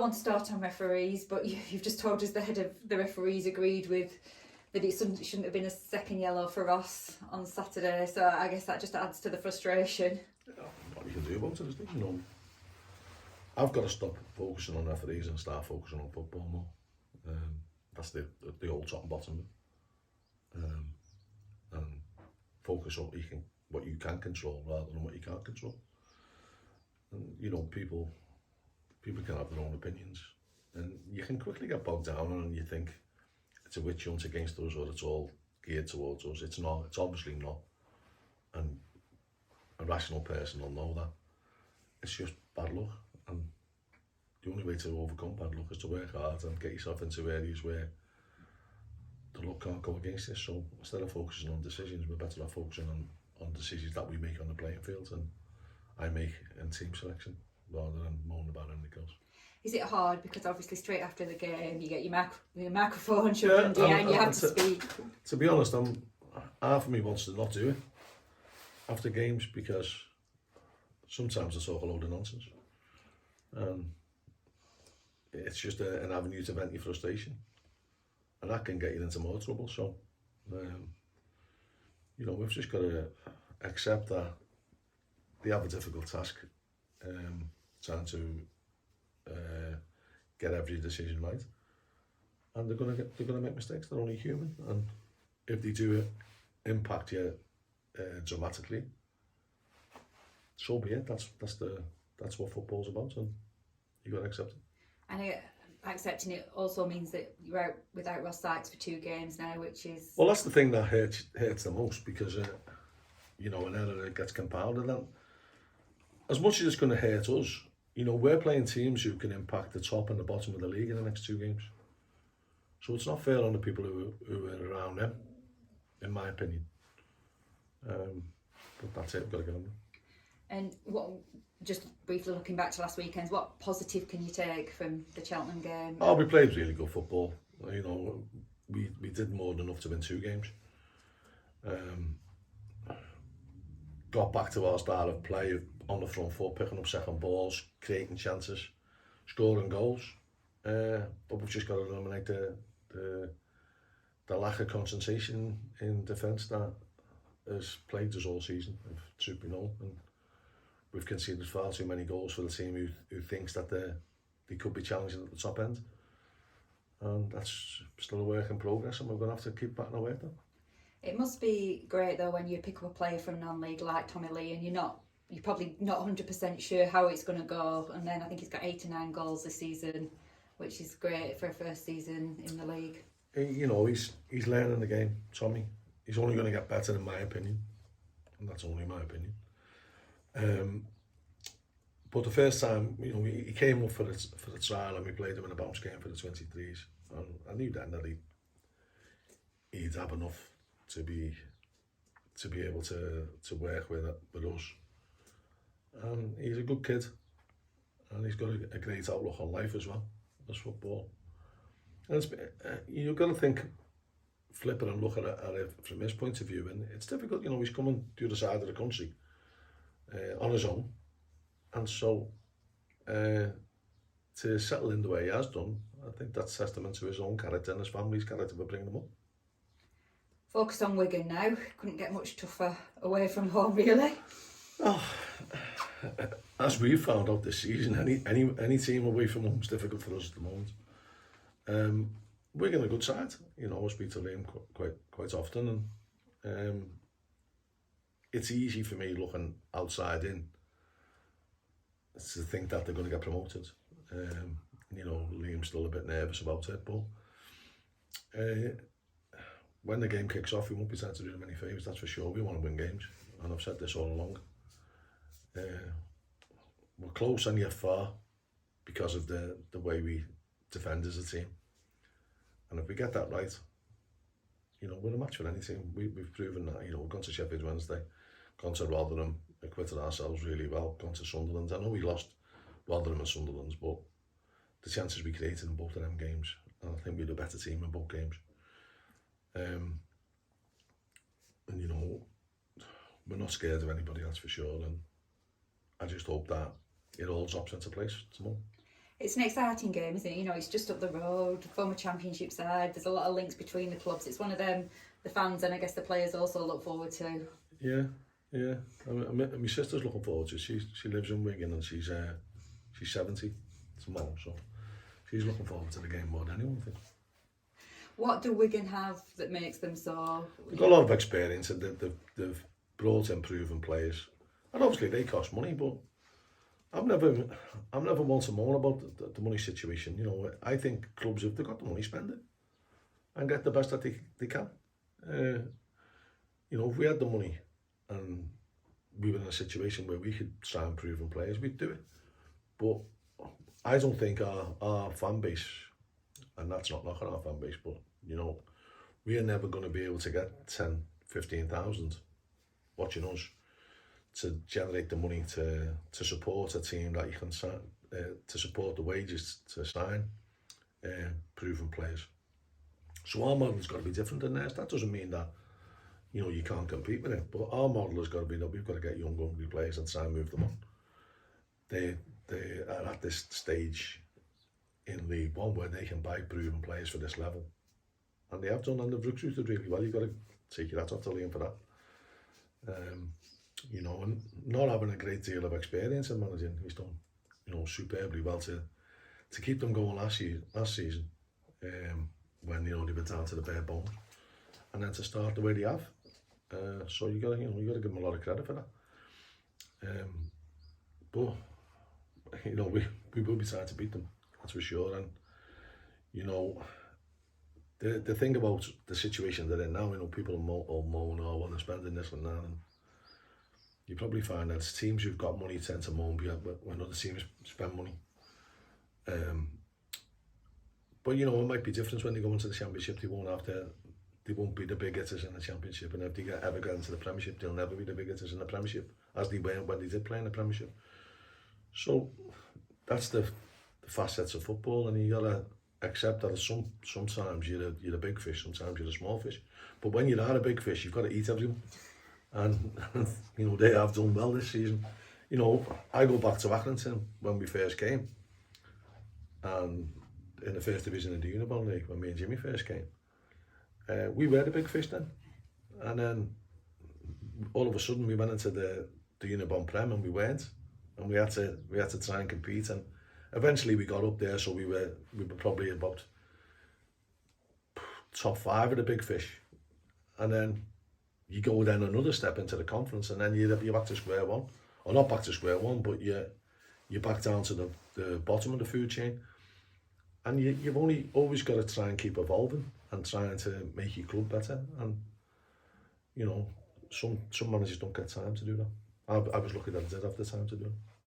want to start on referees, but you've just told us the head of the referees agreed with that it shouldn't have been a second yellow for Ross on Saturday, so I guess that just adds to the frustration. Yeah, what you can do about it, isn't it? You know, I've got to stop focusing on referees and start focusing on football more. That's the old top and bottom. And focus on what you can control rather than what you can't control. And you know, people can have their own opinions, and you can quickly get bogged down and you think it's a witch hunt against us or it's all geared towards us. It's not. It's obviously not. And a rational person will know that. It's just bad luck, and the only way to overcome bad luck is to work hard and get yourself into areas where the luck can't go against you. So instead of focusing on decisions, we're better off focusing on decisions that we make on the playing field and I make in team selection rather than moaning about anything else. Is it hard because obviously straight after the game you get your microphone shoved into you and you have to speak? To be honest, half of me wants to not do it after games because sometimes it's all a load of nonsense. It's just an avenue to vent your frustration, and that can get you into more trouble. So, you know, we've just got to accept that they have a difficult task, trying to get every decision right, and they're gonna make mistakes. They're only human, and if they do impact you dramatically, so be it. That's what football's about, and you got to accept it. And accepting it also means that you're out without Ross Sykes for 2 games now, which is... Well, that's the thing that hurts the most because, you know, an error gets compounded. And as much as it's going to hurt us, you know, we're playing teams who can impact the top and the bottom of the league in the next 2 games. So it's not fair on the people who are around them, in my opinion. But that's it, we've got to get on there. And just briefly looking back to last weekend, what positive can you take from the Cheltenham game? Oh, we played really good football. You know, we did more than enough to win 2 games. Got back to our style of play on the front foot, picking up second balls, creating chances, scoring goals. But we've just got to eliminate the lack of concentration in defence that has plagued us all season, truth be known. And we've conceded far too many goals for the team who thinks that they could be challenging at the top end. And that's still a work in progress, and we're going to have to keep batting away at that. It must be great though when you pick up a player from non-league like Tommy Lee and you're probably not 100% sure how it's going to go, and then I think he's got 8 or 9 goals this season, which is great for a first season in the league. You know, he's learning the game, Tommy. He's only going to get better in my opinion, and that's only my opinion. But the first time, you know, he came up for the trial and we played him in a bounce game for the 23s, and I knew then that he'd have enough to be able to work with us. And he's a good kid, and he's got a great outlook on life as well as football. And you've got to think, flip it and look at it from his point of view, and it's difficult. You know, he's coming to the other side of the country on his own, and so to settle in the way he has done, I think that's testament to his own character and his family's character for bringing him up. Focus on Wigan now. Couldn't get much tougher away from home, really. Oh, as we've found out this season, any team away from home is difficult for us at the moment. Wigan a good side, you know. I speak to Liam quite often, and it's easy for me looking outside in to think that they're going to get promoted. You know, Liam's still a bit nervous about it, but when the game kicks off, we won't be trying to do them any favours, that's for sure. We want to win games, and I've said this all along. We're close and yet far because of the way we defend as a team. And if we get that right, you know, we're a match for any team. We've proven that. You know, we've gone to Sheffield Wednesday, gone to Rotherham, acquitted ourselves really well, gone to Sunderland. I know we lost Rotherham and Sunderland, but the chances we created in both of them games, and I think we're the better team in both games. And you know, we're not scared of anybody, that's for sure. And I just hope that it all drops into place tomorrow. It's an exciting game, isn't it? You know, it's just up the road, former championship side. There's a lot of links between the clubs. It's one of them the fans and I guess the players also look forward to. Yeah, yeah. My sister's looking forward to it. She lives in Wigan and she's 70 tomorrow, so she's looking forward to the game more than anyone, I think. What do Wigan have that makes them so? They've got a lot of experience and they've brought in proven players. And obviously they cost money, but I'm never one to moan about the money situation. You know, I think clubs, if they've got the money, spend it and get the best that they can. You know, if we had the money and we were in a situation where we could sign proven players, we'd do it. But I don't think our fan base, and that's not knocking our fan base, but you know, we are never going to be able to get 10, 15,000 watching us to generate the money to support a team that you can sign, to support the wages to sign proven players. So our model's got to be different than theirs. That doesn't mean that, you know, you can't compete with it, but our model has got to be that we've got to get young, hungry players and try and move them on. They are at this stage in League One where they can buy proven players for this level, and they have done, and they've recruited really well. You've got to take your hat off to Liam for that. You know, and not having a great deal of experience in managing, he's done, you know, superbly well to keep them going last season, when, you know, they were down to the bare bones, and then to start the way they have. So you got to give them a lot of credit for that. But you know, we will be trying to beat them, that's for sure. And you know, the thing about the situation they're in now, you know, people are moan, oh, well, they're spending this and that, and you probably find that teams who've got money tend to moan when other teams spend money. But you know, it might be different when they go into the Championship. They won't be the big hitters in the Championship, and if they ever get into the Premiership, they'll never be the big hitters in the Premiership, as they were when they did play in the Premiership. So that's the facets of football, and you gotta accept that sometimes you're a big fish, sometimes you're a small fish. But when you are a big fish, you've got to eat everyone. And you know, they have done well this season. You know, I go back to Accrington when we first came, and in the first division of the Unibond League, when me and Jimmy first came, we were the big fish then, and then all of a sudden we went into the Unibond Prem and we weren't, and we had to try and compete, and eventually we got up there. So we were probably about top 5 of the big fish, and then you go then another step into the conference, and then you're back to square one, or not back to square one, but you're back down to the bottom of the food chain, and you've always got to try and keep evolving and trying to make your club better. And you know, some managers don't get time to do that. I was lucky that I did have the time to do it.